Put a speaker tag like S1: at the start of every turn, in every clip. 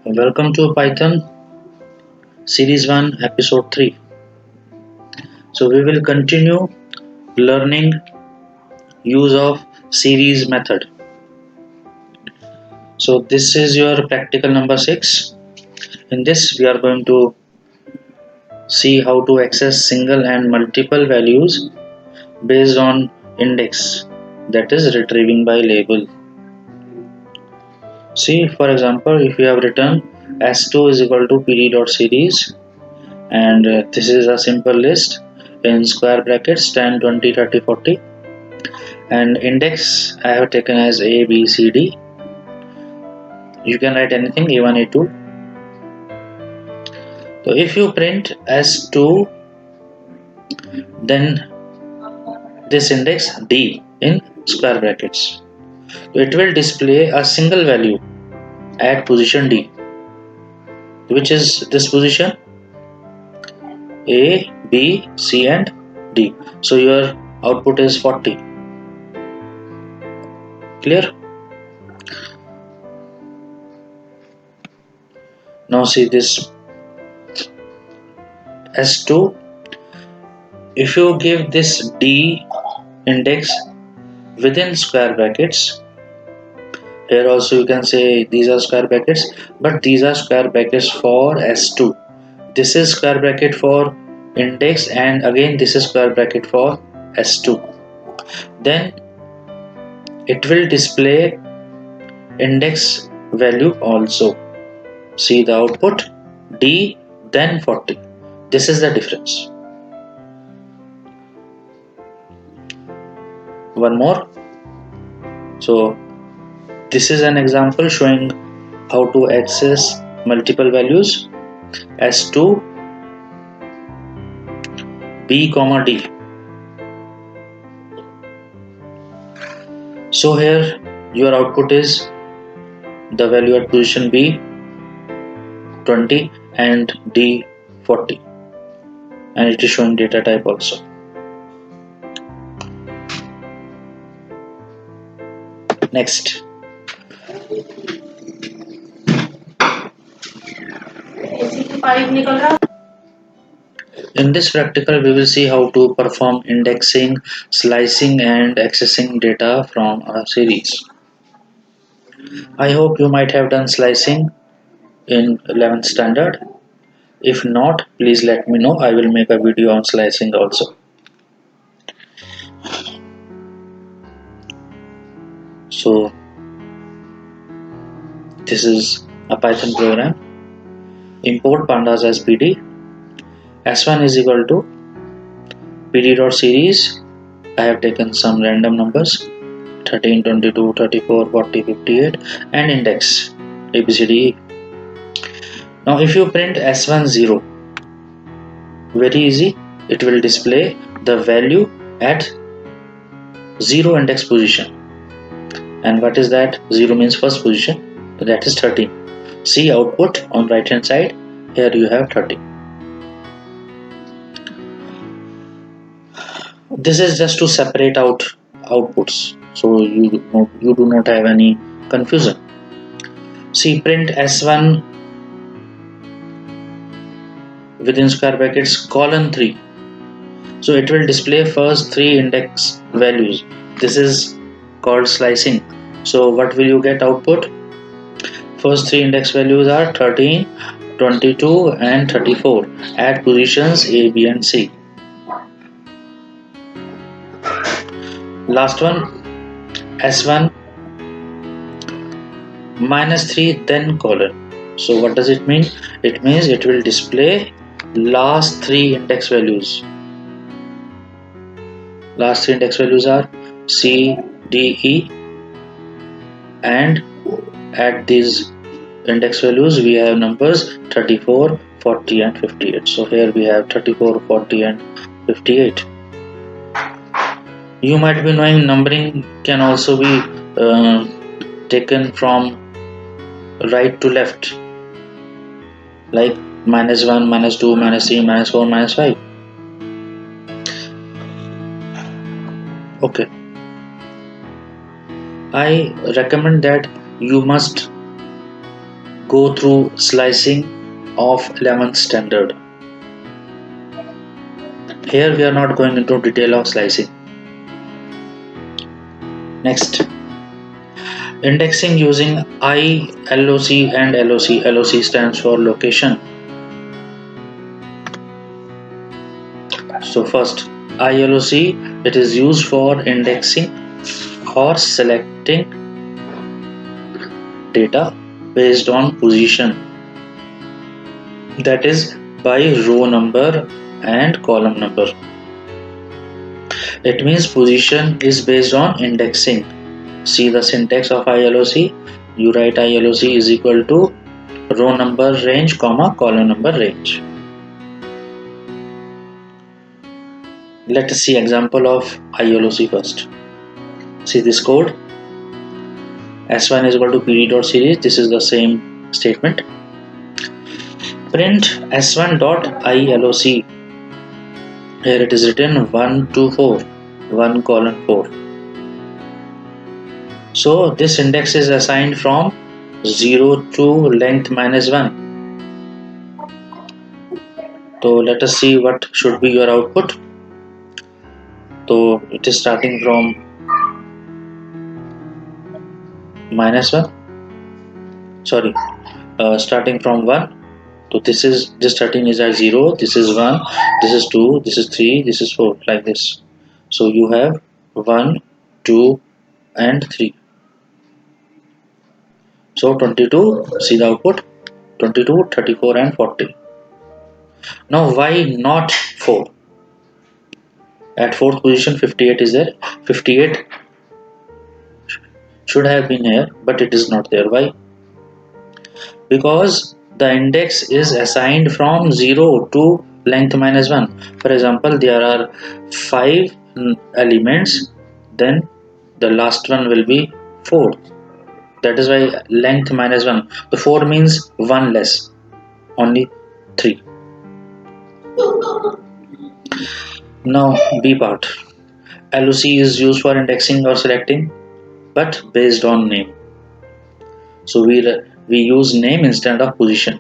S1: Welcome to Python Series 1 Episode 3. So we will continue learning use of series method. So this is your practical number 6. In this we are going to see how to access single and multiple values based on index, that is retrieving by label. See, for example, if you have written s2 is equal to pd.series, and this is a simple list in square brackets 10, 20, 30, 40, and index I have taken as a, b, c, d. You can write anything, a1, a2. So if you print s2, then this index d in square brackets, so it will display a single value at position d, which is this position a, b, c and d. So your output is 40. Clear? Now see this s2. If you give this d index within square brackets, here also you can say these are square brackets, but these are square brackets for s2. This is square bracket for index, and again this is square bracket for s2. Then it will display index value also. See the output d then 40. This is the difference. One more. So this is an example showing how to access multiple values s2, b, d. So here your output is the value at position b 20 and d 40, and it is showing data type also. Next, in this practical we will see how to perform indexing, slicing and accessing data from a series. I hope you might have done slicing in 11th standard. If not, please let me know. I will make a video on slicing also. So this is a Python program. Import pandas as pd. S1 is equal to pd.series. I have taken some random numbers 13, 22, 34, 40, 58 and index abcd. Now if you print s1 0, very easy, it will display the value at 0 index position. And what is that? 0 means first position, so that is 13. See output on right hand side, here you have 13. This is just to separate out outputs, so you do not have any confusion. See, print s1 within square brackets colon 3, so it will display first 3 index values. This is called slicing. So what will you get output? First 3 index values are 13, 22 and 34 at positions a, b and c. Last one, s1 minus 3 then colon. So what does it mean? It means it will display last 3 index values. Last 3 index values are c, d, e, and at these index values we have numbers 34, 40 and 58. So here we have 34, 40 and 58. You might be knowing numbering can also be taken from right to left, like -1, -2, -3, -4, -5. Okay, I recommend that you must go through slicing of 11th standard. Here we are not going into detail of slicing. Next, indexing using ILOC and LOC. LOC stands for location. So first, ILOC, it is used for indexing or selecting data based on position, that is by row number and column number. It means position is based on indexing. See the syntax of ILOC. You write ILOC is equal to row number range comma column number range. Let us see example of ILOC first. See this code. S1 is equal to pd.series. This is the same statement. Print S1 dot ILOC. Here it is written 1 to 4, 1 colon 4. So this index is assigned from 0 to length minus 1. So let us see what should be your output. So it is starting from minus 1. Sorry, starting from 1. So this 13 is at 0, this is 1, this is 2, this is 3, this is 4, like this. So you have 1, 2 and 3. So 22, see the output, 22, 34 and 40. Now why not 4? At 4th position 58 is there. 58 should have been here, but it is not there. Why? Because the index is assigned from 0 to length minus 1. For example, there are 5 elements, then the last one will be 4. That is why length minus 1. The 4 means 1 less, only 3. Now B part. LOC is used for indexing or selecting, but based on name. So we use name instead of position.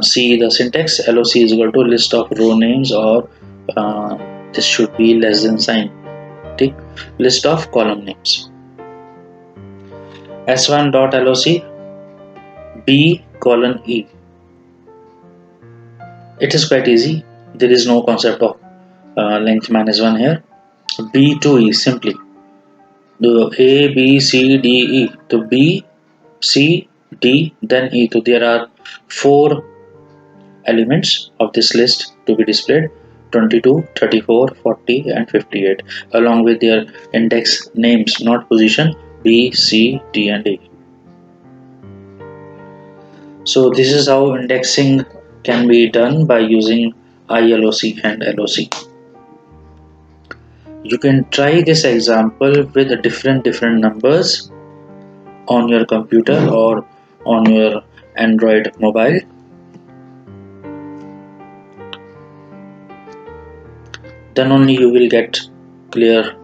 S1: See the syntax. LOC is equal to list of row names, or this should be less than sign. Okay? List of column names. S1 dot LOC B colon E. It is quite easy. There is no concept of length minus 1 here. B to E simply. The A, B, C, D, E. To B, C, D, then E. So there are 4 elements of this list to be displayed: 22, 34, 40 and 58, along with their index names, not position, B, C, D and E. So this is how indexing can be done by using ILOC and LOC. You can try this example with different numbers on your computer or on your Android mobile. Then only you will get clear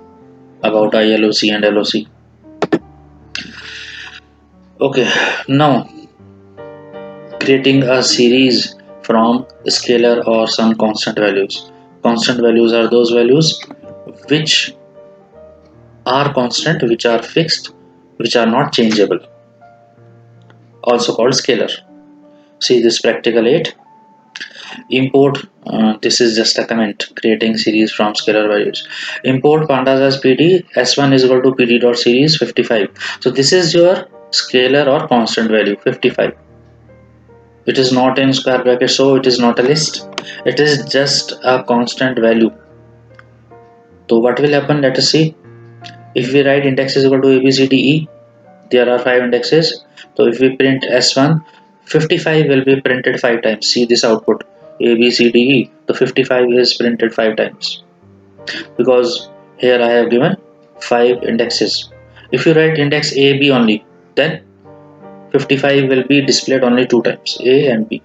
S1: about ILOC and LOC. Okay, now creating a series from scalar or some constant values. Constant values are those values which are constant, which are fixed, which are not changeable, also called scalar. See this practical 8. Import, this is just a comment, creating series from scalar values. Import pandas as PD. S1 is equal to PD dot series 55. So this is your scalar or constant value 55. It is not in square bracket, so it is not a list. It is just a constant value. So what will happen? Let us see. If we write index is equal to ABCDE, there are 5 indexes. So if we print S1, 55 will be printed 5 times. See this output, ABCDE. The 55 is printed 5 times because here I have given 5 indexes. If you write index AB only, then 55 will be displayed only 2 times, A and B.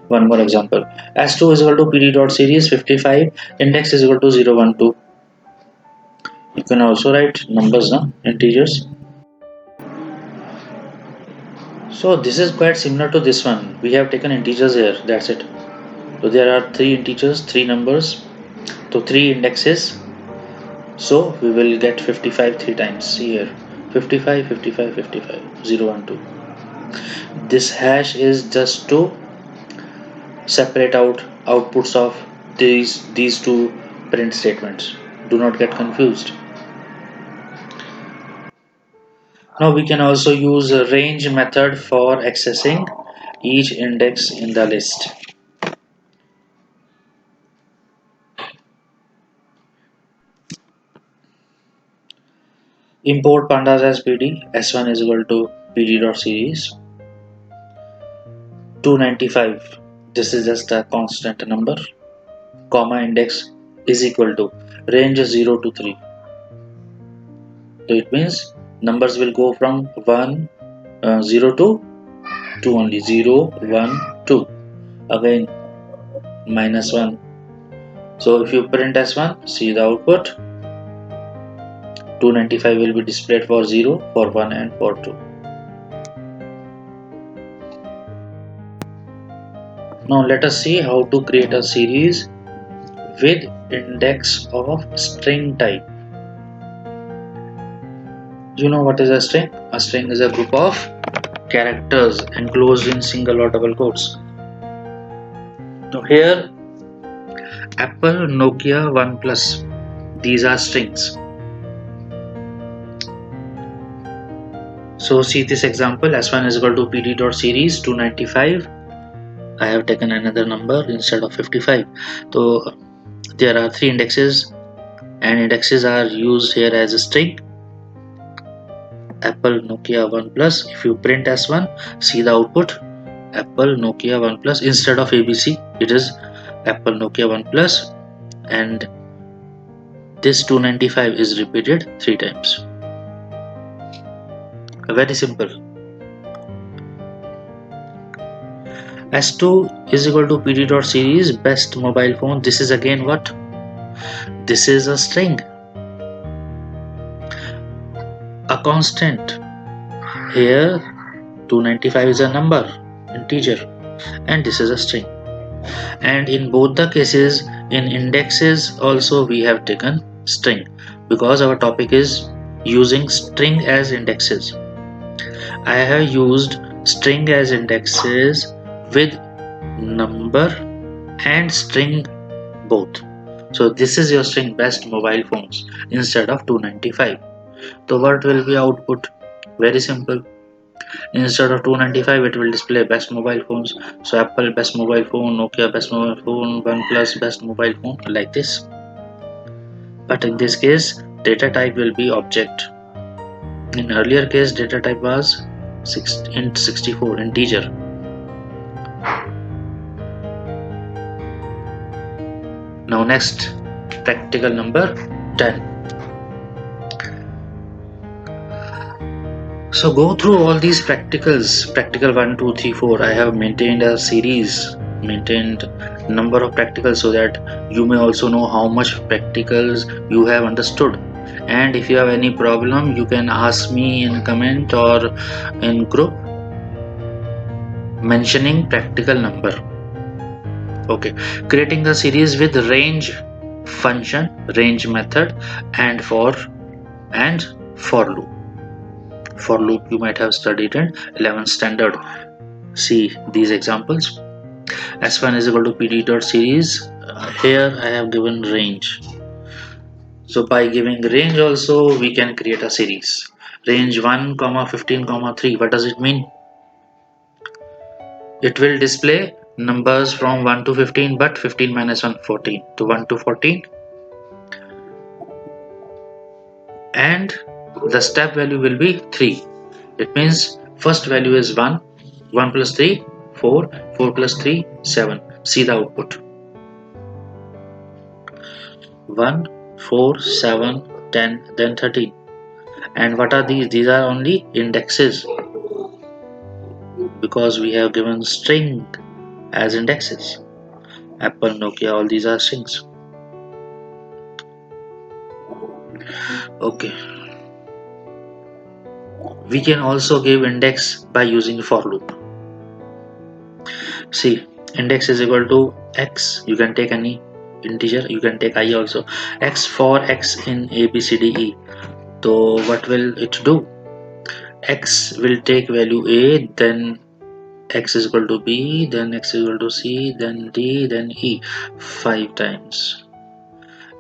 S1: One more example. S2 is equal to PD dot series 55, index is equal to 0, 1, 2. You can also write numbers, integers. So this is quite similar to this one. We have taken integers here, that's it. So there are three integers, three numbers, so three indexes. So we will get 55 three times here. 55, 55, 55, 0, 1, 2. This hash is just to separate out outputs of these two print statements. Do not get confused. Now we can also use a range method for accessing each index in the list. Import pandas as pd, s1 is equal to pd.series 295. This is just a constant number, comma index is equal to range 0 to 3. So it means numbers will go from 0 to 2 only. 0, 1, 2. Again -1. So if you print s1, see the output. 295 will be displayed for 0, for 1 and for 2. Now let us see how to create a series with index of string type. You know what is a string? A string is a group of characters enclosed in single or double quotes. So here Apple, Nokia, OnePlus, these are strings. So see this example, s1 is equal to pd.series 295. I have taken another number instead of 55. So there are three indexes and indexes are used here as a string. Apple, Nokia, OnePlus. If you print s1, see the output. Apple, Nokia, OnePlus. Instead of ABC, it is Apple, Nokia, OnePlus, and this 295 is repeated three times. Very simple. S2 is equal to pd.series best mobile phone. This is again what? This is a string, a constant. Here 295 is a number, integer, and this is a string. And in both the cases, in indexes also we have taken string because our topic is using string as indexes. I have used string as indexes with number and string both. So this is your string best mobile phones instead of 295. So what will be output? Very simple. Instead of 295 it will display best mobile phones. So Apple best mobile phone, Nokia best mobile phone, OnePlus best mobile phone, like this. But in this case data type will be object. In earlier case data type was int 64 integer. Now next, practical number 10. So go through all these practicals. Practical 1, 2, 3, 4. I have maintained a series, maintained number of practicals so that you may also know how much practicals you have understood. And if you have any problem, you can ask me in comment or in group mentioning practical number. Okay, creating the series with range function, range method, and for loop. For loop you might have studied in 11th standard. See these examples. S1 is equal to pd.series. Here I have given range. So by giving range also we can create a series. Range 1, 15, 3. What does it mean? It will display numbers from 1 to 15, but 15 minus 1, 14. To 1 to 14. And the step value will be 3. It means first value is 1, 1 plus 3, 4, 4 plus 3, 7. See the output. 1, 4, 7, 10, then 13. And what are these? These are only indexes because we have given string as indexes. Apple, Nokia, all these are strings. Okay. We can also give index by using for loop. See, index is equal to x. You can take any integer, you can take I also. X for x in a b c d e. So what will it do? X will take value a, then x is equal to b, then x is equal to c, then d, then e 5 times.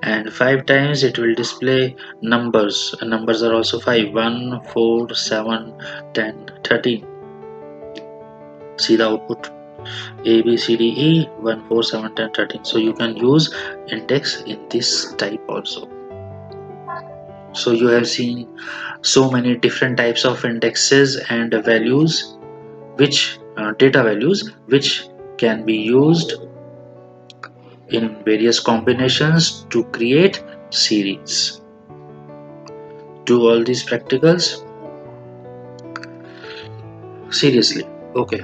S1: And 5 times it will display numbers. Numbers are also 5: 1, 4, 7, 10, 13. See the output: a b c d e 1, 4, 7, 10, 13. So you can use index in this type also. So you have seen so many different types of indexes and values, which data values, which can be used in various combinations to create series. Do all these practicals seriously. Okay.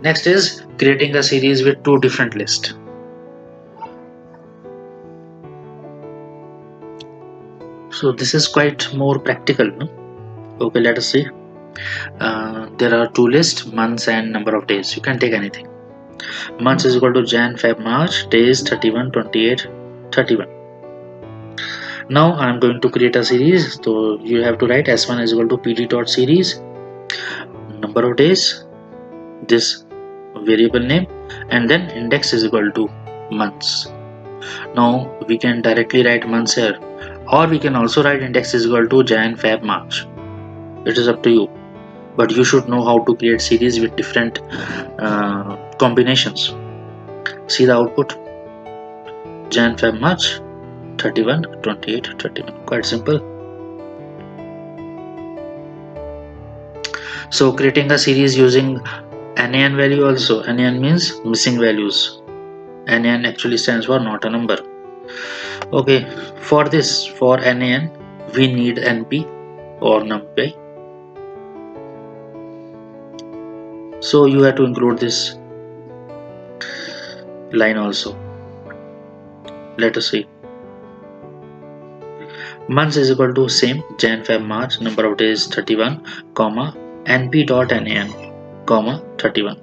S1: Next is creating a series with two different lists. So this is quite more practical, no? Okay, let us see. There are two lists: months and number of days. You can take anything. Months is equal to Jan, Feb, March. Days 31, 28, 31. Now I am going to create a series. So you have to write s1 is equal to pd dot series, number of days, this variable name, and then index is equal to months. Now we can directly write months here, or we can also write index is equal to Jan, Feb, March. It is up to you, but you should know how to create series with different combinations. See the output: Jan, Feb, March, 31, 28, 31. Quite simple. So creating a series using NaN value also. NaN means missing values. NaN actually stands for not a number. Okay, for this, for NaN, we need NP or NumPy. So you have to include this line also. Let us see. Months is equal to same Jan, Feb, March, number of days 31, comma NP dot NaN, comma 31.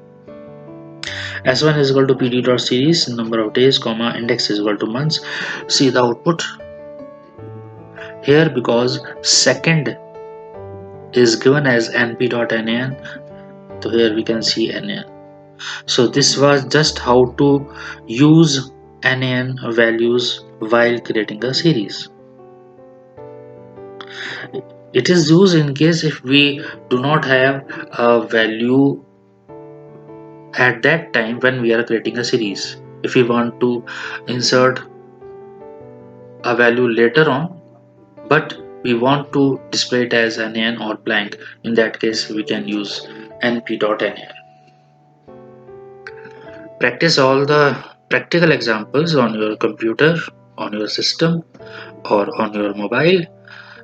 S1: S1 is equal to PD dot series, number of days, comma index is equal to months. See the output here, because second is given as np dot nan, so here we can see nan. So this was just how to use nan values while creating a series. It is used in case if we do not have a value at that time when we are creating a series. If we want to insert a value later on, but we want to display it as nan or blank, in that case we can use np.nan. Practice all the practical examples on your computer, on your system, or on your mobile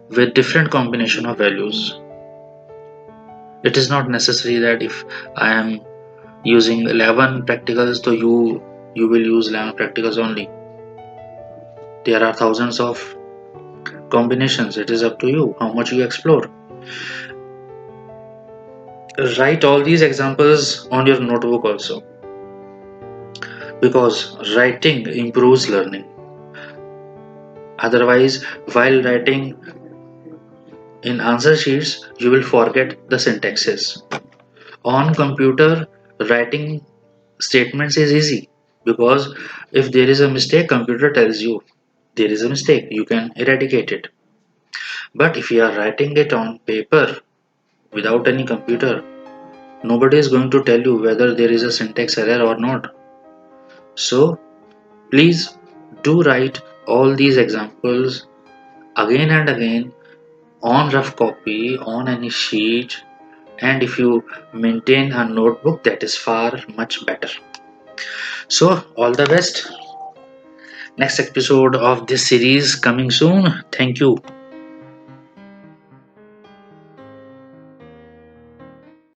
S1: with different combination of values. It is not necessary that if I am using 11 practicals, so you will use 11 practicals only. There are thousands of combinations. It is up to you how much you explore. Write all these examples on your notebook also, because writing improves learning. Otherwise, while writing in answer sheets, you will forget the syntaxes. On computer, writing statements is easy, because if there is a mistake, computer tells you there is a mistake, you can eradicate it. But if you are writing it on paper without any computer, nobody is going to tell you whether there is a syntax error or not. So please do write all these examples again and again on rough copy, on any sheet, and if you maintain a notebook, that is far much better. So all the best. Next episode of this series coming soon. Thank you.